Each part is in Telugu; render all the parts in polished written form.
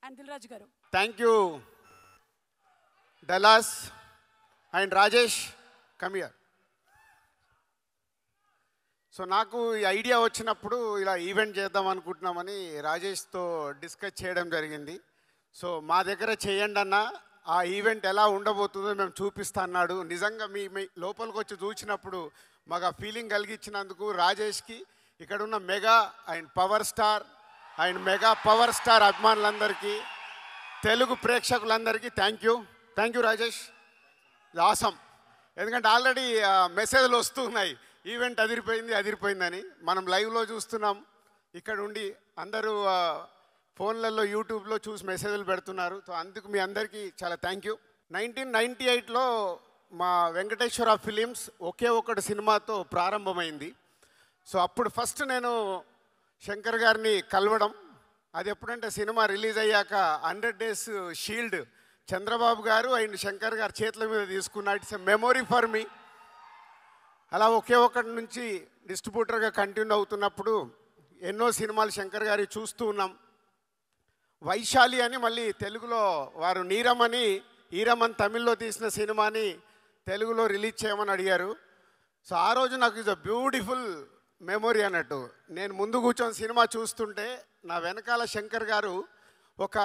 అండ్ దిల్ రాజు గారు. Thank you Dallas and Rajesh come here. So నాకు ఈ ఐడియా వచ్చినప్పుడు ఇలా ఈవెంట్ చేద్దాం అనుకుంటున్నామని రాజేష్తో డిస్కస్ చేయడం జరిగింది. సో మా దగ్గర చేయండి అన్న, ఆ ఈవెంట్ ఎలా ఉండబోతుందో మేము చూపిస్తా అన్నాడు. నిజంగా మీ లోపలికి వచ్చి చూసినప్పుడు మాకు ఆ ఫీలింగ్ కలిగించినందుకు రాజేష్కి, ఇక్కడ ఉన్న mega and power star and mega power star అభిమానులందరికీ, తెలుగు ప్రేక్షకులందరికీ థ్యాంక్ యూ రాజేష్. ఆసమ్. ఎందుకంటే ఆల్రెడీ మెసేజ్లు వస్తున్నాయి, ఈవెంట్ అదిరిపోయిందని. మనం లైవ్లో చూస్తున్నాం, ఇక్కడ ఉండి అందరూ ఫోన్లలో యూట్యూబ్లో చూసి మెసేజ్లు పెడుతున్నారు. సో అందుకు మీ అందరికీ చాలా థ్యాంక్ యూ. 1998లో మా వెంకటేశ్వర ఫిలిమ్స్ ఒకే ఒకటి సినిమాతో ప్రారంభమైంది. సో అప్పుడు ఫస్ట్ నేను శంకర్ గారిని కలవడం, అది ఎప్పుడంటే సినిమా రిలీజ్ అయ్యాక 100 Days షీల్డ్ చంద్రబాబు గారు అండ్ శంకర్ గారు చేతుల మీద తీసుకున్న it's a memory for me. అలా ఒకే ఒకటి నుంచి డిస్ట్రిబ్యూటర్గా కంటిన్యూ అవుతున్నప్పుడు ఎన్నో సినిమాలు శంకర్ గారి చూస్తూ ఉన్నాం. వైశాలి అని మళ్ళీ తెలుగులో వారు నీరమని ఈరమన్ తమిళ్లో తీసిన సినిమాని తెలుగులో రిలీజ్ చేయమని అడిగారు. సో ఆ రోజు నాకు ఇది బ్యూటిఫుల్ మెమొరీ అన్నట్టు. నేను ముందు కూర్చొని సినిమా చూస్తుంటే నా వెనకాల శంకర్ గారు ఒక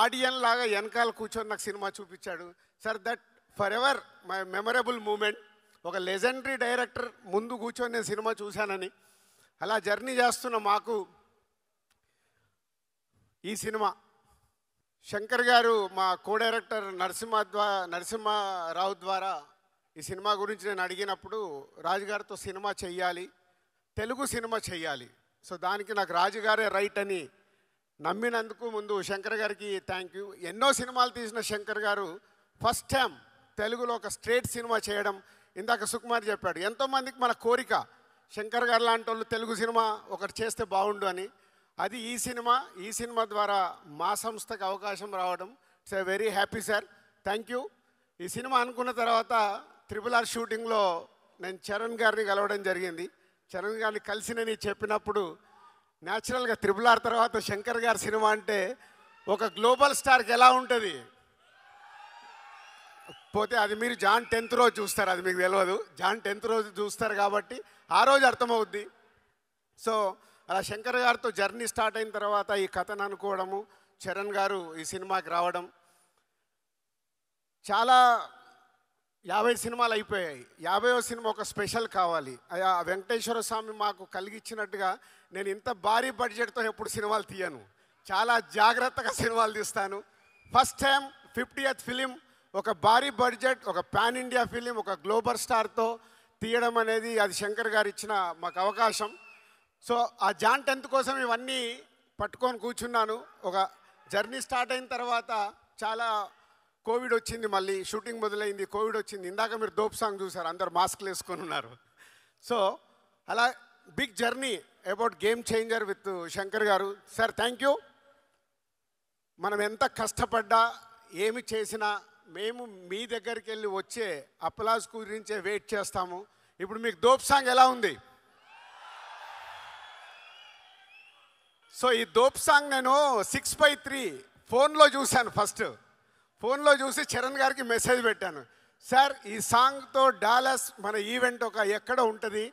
ఆడియన్ లాగా వెనకాల కూర్చొని నాకు సినిమా చూపించాడు. Sir that for ever my memorable moment. ఒక లెజెండరీ డైరెక్టర్ ముందు కూర్చొని నేను సినిమా చూశానని. అలా జర్నీ చేస్తున్న మాకు ఈ సినిమా శంకర్ గారు మా కో డైరెక్టర్ నరసింహారావు ద్వారా ఈ సినిమా గురించి నేను అడిగినప్పుడు రాజుగారితో సినిమా చెయ్యాలి, తెలుగు సినిమా చెయ్యాలి. సో దానికి నాకు రాజుగారే రైట్ అని నమ్మినందుకు ముందు శంకర్ గారికి థ్యాంక్ యూ. ఎన్నో సినిమాలు తీసిన శంకర్ గారు ఫస్ట్ టైం తెలుగులో ఒక స్ట్రేట్ సినిమా చేయడం. ఇందాక సుకుమార్ చెప్పాడు, ఎంతోమందికి మన కోరిక శంకర్ గారు లాంటి వాళ్ళు తెలుగు సినిమా ఒకటి చేస్తే బాగుండు అని. అది ఈ సినిమా ద్వారా మా సంస్థకు అవకాశం రావడం it's a very happy sir. Thank you. ఈ సినిమా అనుకున్న తర్వాత RRR షూటింగ్లో నేను చరణ్ గారిని కలవడం జరిగింది. చరణ్ గారిని కలిసి నేను చెప్పినప్పుడు న్యాచురల్గా RRR తర్వాత శంకర్ గారి సినిమా అంటే ఒక గ్లోబల్ స్టార్కి ఎలా ఉంటుంది పోతే అది మీరు జాన్ 10th రోజు చూస్తారు, అది మీకు తెలియదు. జాన్ 10th రోజు చూస్తారు కాబట్టి ఆ రోజు అర్థమవుద్ది. సో అలా శంకర్ గారితో జర్నీ స్టార్ట్ అయిన తర్వాత ఈ కథను అనుకోవడము, చరణ్ గారు ఈ సినిమాకి రావడం, చాలా 50 సినిమాలు అయిపోయాయి. 50వ సినిమా ఒక స్పెషల్ కావాలి. ఆ వెంకటేశ్వర స్వామి మాకు కలిగించినట్టుగా నేను ఇంత భారీ బడ్జెట్తో ఎప్పుడు సినిమాలు తీయను, చాలా జాగ్రత్తగా సినిమాలు తీస్తాను. ఫస్ట్ టైం 50th ఫిలిం ఒక భారీ బడ్జెట్, ఒక పాన్ ఇండియా ఫిలిం, ఒక గ్లోబల్ స్టార్తో తీయడం అనేది అది శంకర్ గారు ఇచ్చిన మాకు అవకాశం. సో ఆ జాన్ 10th కోసం ఇవన్నీ పట్టుకొని కూర్చున్నాను. ఒక జర్నీ స్టార్ట్ అయిన తర్వాత చాలా కోవిడ్ వచ్చింది, మళ్ళీ షూటింగ్ మొదలైంది, కోవిడ్ వచ్చింది. ఇందాక మీరు దోప్ సాంగ్ చూసారు, అందరు మాస్క్లు వేసుకొని ఉన్నారు. సో అలా big journey about game changer with Shankar garu. Sir thank you. మనం ఎంత కష్టపడ్డా ఏమి చేసినా మేము మీ దగ్గరికి వెళ్ళి వచ్చే అప్లాజ్ గురించే వెయిట్ చేస్తాము. ఇప్పుడు మీకు దోప్ సాంగ్ ఎలా ఉంది? సో ఈ దోప్ సాంగ్ నేను 6/3 ఫోన్లో చూశాను. ఫస్ట్ ఫోన్లో చూసి చరణ్ గారికి మెసేజ్ పెట్టాను, సార్ ఈ సాంగ్తో డాలస్ మన ఈవెంట్ ఒక ఎక్కడ ఉంటుంది,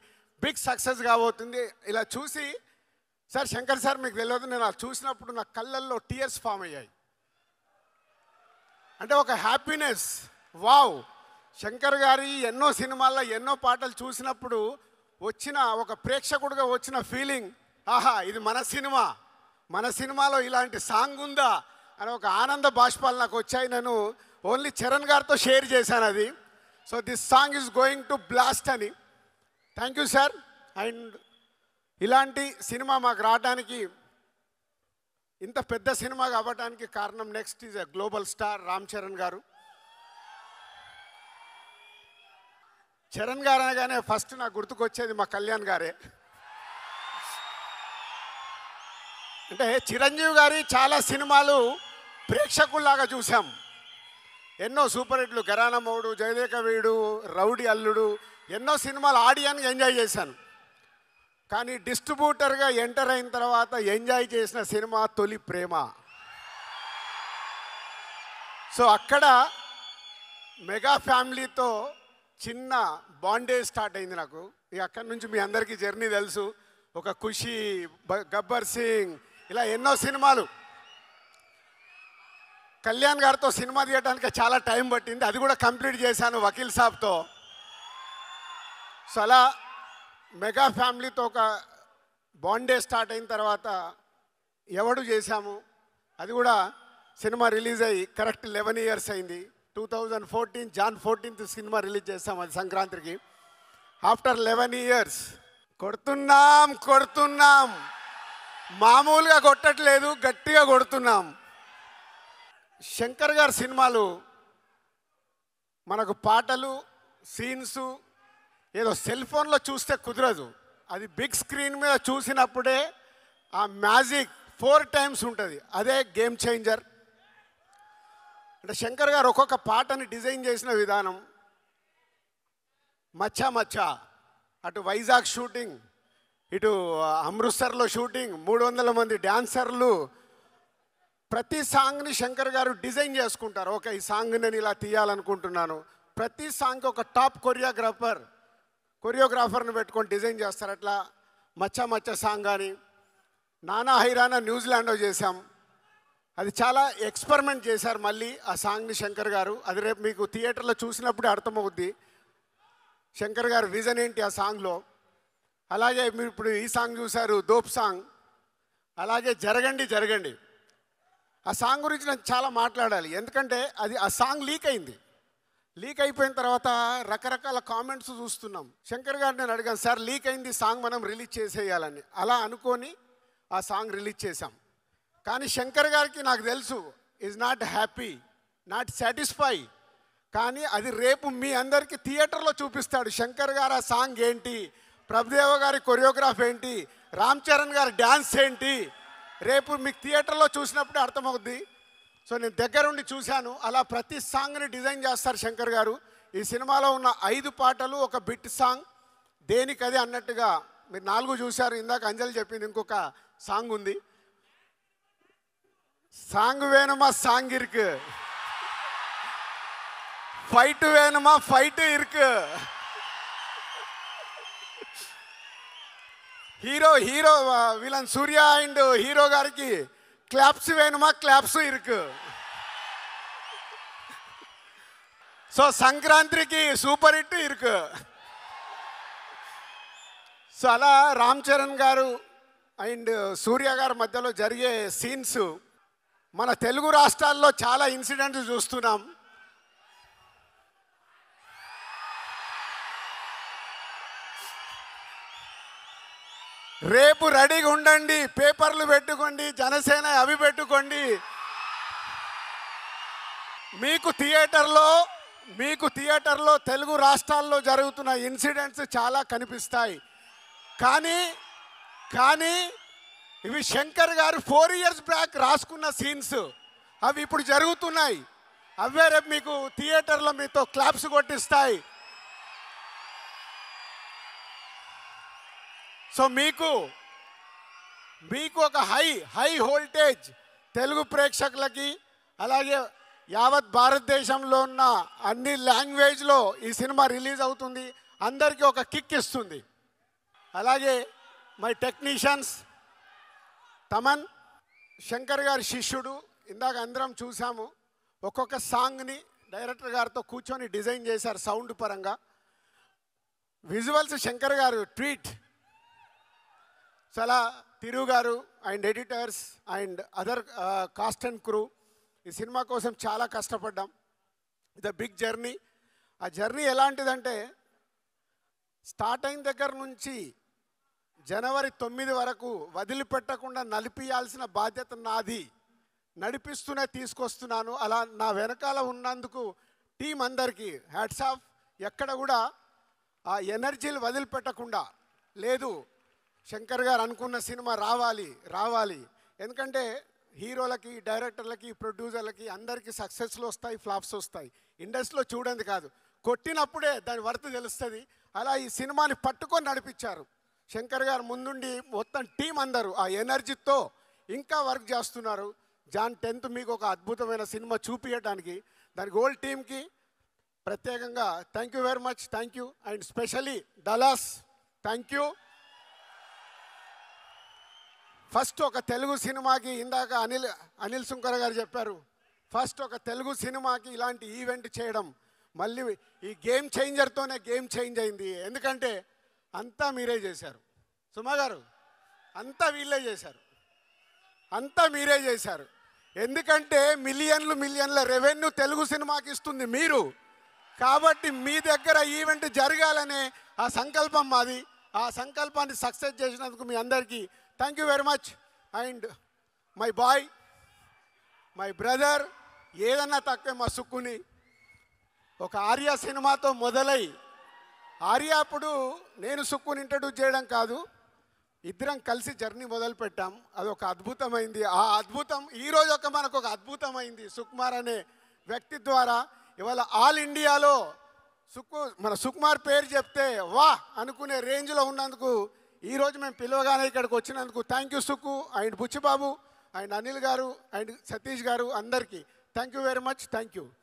బిగ్ సక్సెస్ కాబోతుంది. ఇలా చూసి సార్ శంకర్ సార్ మీకు తెలియదు, నేను అలా చూసినప్పుడు నా కళ్ళల్లో టీయర్స్ ఫామ్ అయ్యాయి. అంటే ఒక హ్యాపీనెస్. వావ్, శంకర్ గారి ఎన్నో సినిమాల్లో ఎన్నో పాటలు చూసినప్పుడు వచ్చిన ఒక ప్రేక్షకుడిగా వచ్చిన ఫీలింగ్, ఆహా ఇది మన సినిమాలో ఇలాంటి సాంగ్ ఉందా అని ఒక ఆనంద బాష్పాలు నాకు వచ్చాయి. నేను ఓన్లీ చరణ్ గారితో షేర్ చేశాను అది. So this song is going to blast అని. Thank you sir. అండ్ ఇలాంటి సినిమా మాకు రావడానికి, ఇంత పెద్ద సినిమా కావడానికి కారణం next is a global star Ram Charan garu. Charan గారు అనగానే ఫస్ట్ నాకు గుర్తుకొచ్చేది మా కళ్యాణ్ గారే. అంటే చిరంజీవి గారి చాలా సినిమాలు ప్రేక్షకుల్లాగా చూసాం. ఎన్నో సూపర్ హిట్లు, ఘరానా మౌడు, జయదేక వీడు, రౌడీ అల్లుడు, ఎన్నో సినిమాలు ఆడియన్గా ఎంజాయ్ చేశాను. కానీ డిస్ట్రిబ్యూటర్గా ఎంటర్ అయిన తర్వాత ఎంజాయ్ చేసిన సినిమా తొలి ప్రేమ. సో అక్కడ మెగా ఫ్యామిలీతో చిన్న బాండేజ్ స్టార్ట్ అయింది నాకు. ఇక అక్కడి నుంచి మీ అందరికీ జర్నీ తెలుసు. ఒక ఖుషి, గబ్బర్ సింగ్, ఇలా ఎన్నో సినిమాలు. కళ్యాణ్ గారితో సినిమా తీయడానికి చాలా టైం పట్టింది, అది కూడా కంప్లీట్ చేశాను వకీల్ సాబ్తో. సో అలా మెగా ఫ్యామిలీతో ఒక బాండే స్టార్ట్ అయిన తర్వాత ఎవడు చేశాము, అది కూడా సినిమా రిలీజ్ అయ్యి కరెక్ట్ 11 years అయింది. 2014 Jan 14th సినిమా రిలీజ్ చేస్తాం, అది సంక్రాంతికి. ఆఫ్టర్ 11 years కొడుతున్నాం, మామూలుగా కొట్టట్లేదు, గట్టిగా కొడుతున్నాం. శంకర్ గారి సినిమాలు మనకు పాటలు, సీన్స్ ఏదో సెల్ ఫోన్లో చూస్తే కుదరదు. అది బిగ్ స్క్రీన్ మీద చూసినప్పుడే ఆ మ్యాజిక్ 4 times ఉంటుంది. అదే గేమ్ చేంజర్. అంటే శంకర్ గారు ఒక్కొక్క పాటని డిజైన్ చేసిన విధానం, మచ్చా మచ్చా, అటు వైజాగ్ షూటింగ్, ఇటు అమృత్సర్లో షూటింగ్, 300 మంది డ్యాన్సర్లు, ప్రతి సాంగ్ని శంకర్ గారు డిజైన్ చేసుకుంటారు. ఓకే, ఈ సాంగ్ నేను ఇలా తీయాలనుకుంటున్నాను. ప్రతి సాంగ్కి ఒక టాప్ కొరియోగ్రాఫర్ని పెట్టుకొని డిజైన్ చేస్తారు. అట్లా మచ్చా మచ్చా సాంగ్ కానీ, నానా హైరానా న్యూజిలాండ్లో చేశాం. అది చాలా ఎక్స్పెరిమెంట్ చేశారు మళ్ళీ ఆ సాంగ్ని శంకర్ గారు. అది రేపు మీకు థియేటర్లో చూసినప్పుడే అర్థమవుద్ది శంకర్ గారు విజన్ ఏంటి ఆ సాంగ్లో. అలాగే మీరు ఇప్పుడు ఈ సాంగ్ చూశారు, దోప్ సాంగ్. అలాగే జరగండి. ఆ సాంగ్ గురించి నేను చాలా మాట్లాడాలి, ఎందుకంటే అది ఆ సాంగ్ లీక్ అయింది. లీక్ అయిపోయిన తర్వాత రకరకాల కామెంట్స్ చూస్తున్నాం. శంకర్ గారు నేను అడిగాను, సార్ లీక్ అయింది సాంగ్, మనం రిలీజ్ చేసేయాలని. అలా అనుకొని ఆ సాంగ్ రిలీజ్ చేశాం. కానీ శంకర్ గారికి నాకు తెలుసు is not happy, not satisfy. కానీ అది రేపు మీ అందరికీ థియేటర్లో చూపిస్తాడు. శంకర్ గారు ఆ సాంగ్ ఏంటి, ప్రభుదేవ గారి కొరియోగ్రాఫ్ ఏంటి, రామ్ చరణ్ గారి డ్యాన్స్ ఏంటి, రేపు మీకు థియేటర్లో చూసినప్పుడే అర్థమవుద్ది. సో నేను దగ్గరుండి చూశాను. అలా ప్రతి సాంగ్ని డిజైన్ చేస్తారు శంకర్ గారు. ఈ సినిమాలో ఉన్న 5 పాటలు ఒక బిట్ సాంగ్, దేనికదే అన్నట్టుగా. మీరు 4 చూశారు, ఇందాక అంజలి చెప్పింది ఇంకొక సాంగ్ ఉంది. సాంగ్ వేணுమా సాంగ్ ఇరుకు, ఫైట్ వేணுమా ఫైట్ ఇరుకు, hero villain Surya and hero గారికి క్లాప్స్ వేணுమా క్లాప్స్ ఇరుకు. సో సంక్రాంతికి సూపర్ హిట్ ఇరుకు. సో అలా రామ్ చరణ్ గారు అండ్ సూర్య గారి మధ్యలో జరిగే సీన్స్ మన తెలుగు రాష్ట్రాల్లో చాలా ఇన్సిడెంట్స్ చూస్తున్నాం. రేపు రెడీగా ఉండండి, పేపర్లు పెట్టుకోండి, జనసేన అవి పెట్టుకోండి. మీకు థియేటర్లో తెలుగు రాష్ట్రాల్లో జరుగుతున్న ఇన్సిడెంట్స్ చాలా కనిపిస్తాయి. కానీ ఇవి శంకర్ గారు 4 years బ్యాక్ రాసుకున్న సీన్స్, అవి ఇప్పుడు జరుగుతున్నాయి. అవే రేపు మీకు థియేటర్లో మీతో క్లాప్స్ కొట్టిస్తాయి. సో మీకు ఒక హై వోల్టేజ్ తెలుగు ప్రేక్షకులకి, అలాగే యావత్ భారతదేశంలో ఉన్న అన్ని లాంగ్వేజ్లో ఈ సినిమా రిలీజ్ అవుతుంది. అందరికీ ఒక కిక్ ఇస్తుంది. అలాగే మై టెక్నీషియన్స్ తమన్ శంకర్ గారి శిష్యుడు. ఇందాక అందరం చూసాము, ఒక్కొక్క సాంగ్ని డైరెక్టర్ గారితో కూర్చొని డిజైన్ చేశారు సౌండ్ పరంగా. విజువల్స్ శంకర్ గారు ట్వీట్. చాలా తిరు గారు and editors and other cost and crew ఈ సినిమా కోసం చాలా కష్టపడ్డాం. ఇది బిగ్ జర్నీ. ఆ జర్నీ ఎలాంటిదంటే స్టార్ట్ అయిన దగ్గర నుంచి జనవరి 9 వరకు వదిలిపెట్టకుండా నడిపియాల్సిన బాధ్యత నాది. నడిపిస్తూనే తీసుకొస్తున్నాను. అలా నా వెనకాల ఉన్నందుకు టీం అందరికీ హ్యాట్స్ ఆఫ్. ఎక్కడ కూడా ఆ ఎనర్జీలు వదిలిపెట్టకుండా లేదు, శంకర్ గారు అనుకున్న సినిమా రావాలి. ఎందుకంటే హీరోలకి, డైరెక్టర్లకి, ప్రొడ్యూసర్లకి అందరికీ సక్సెస్లు వస్తాయి, ఫ్లాప్స్ వస్తాయి. ఇండస్ట్రీలో చూడండి కాదు, కొట్టినప్పుడే దాని వర్త్ తెలుస్తుంది. అలా ఈ సినిమాని పట్టుకొని నడిపించారు శంకర్ గారు. ముందుండి మొత్తం టీం అందరూ ఆ ఎనర్జీతో ఇంకా వర్క్ చేస్తున్నారు. జాన్ 10th మీకు ఒక అద్భుతమైన సినిమా చూపించడానికి దానికి హోల్ టీమ్కి ప్రత్యేకంగా thank you very much, thank you. And specially Dallas thank you. First ఒక తెలుగు సినిమాకి ఇందాక అనిల్ సుంకర గారు చెప్పారు, ఫస్ట్ ఒక తెలుగు సినిమాకి ఇలాంటి ఈవెంట్ చేయడం మళ్ళీ ఈ గేమ్ చేంజర్తోనే గేమ్ చేంజ్ అయింది. ఎందుకంటే అంతా మీరే చేశారు సుమా గారు, అంతా వీళ్ళే చేశారు, అంతా మీరే చేశారు. ఎందుకంటే మిలియన్ల రెవెన్యూ తెలుగు సినిమాకి ఇస్తుంది మీరు. కాబట్టి మీ దగ్గర ఈవెంట్ జరగాలనే ఆ సంకల్పం మాది. ఆ సంకల్పాన్ని సక్సెస్ చేసినందుకు మీ అందరికీ thank you very much. And my boy, my brother, ఏదన్నా తక్కువే మా సుక్కుని. ఒక ఆర్య సినిమాతో మొదలై ఆర్య అప్పుడు నేను సుక్కుని ఇంట్రడ్యూస్ చేయడం కాదు, ఇద్దరం కలిసి జర్నీ మొదలు పెట్టాం. అదొక అద్భుతమైంది. ఆ అద్భుతం ఈరోజు మనకు ఒక అద్భుతమైంది సుకుమార్ అనే వ్యక్తి ద్వారా. ఇవాళ ఆల్ ఇండియాలో మన సుకుమార్ పేరు చెప్తే వా అనుకునే రేంజ్లో ఉన్నందుకు ఈరోజు మేము పిలవగానే ఇక్కడికి వచ్చినందుకు thank you Sukku and Buchibabu and Anil garu and Satish garu అందరికీ thank you very much, thank you.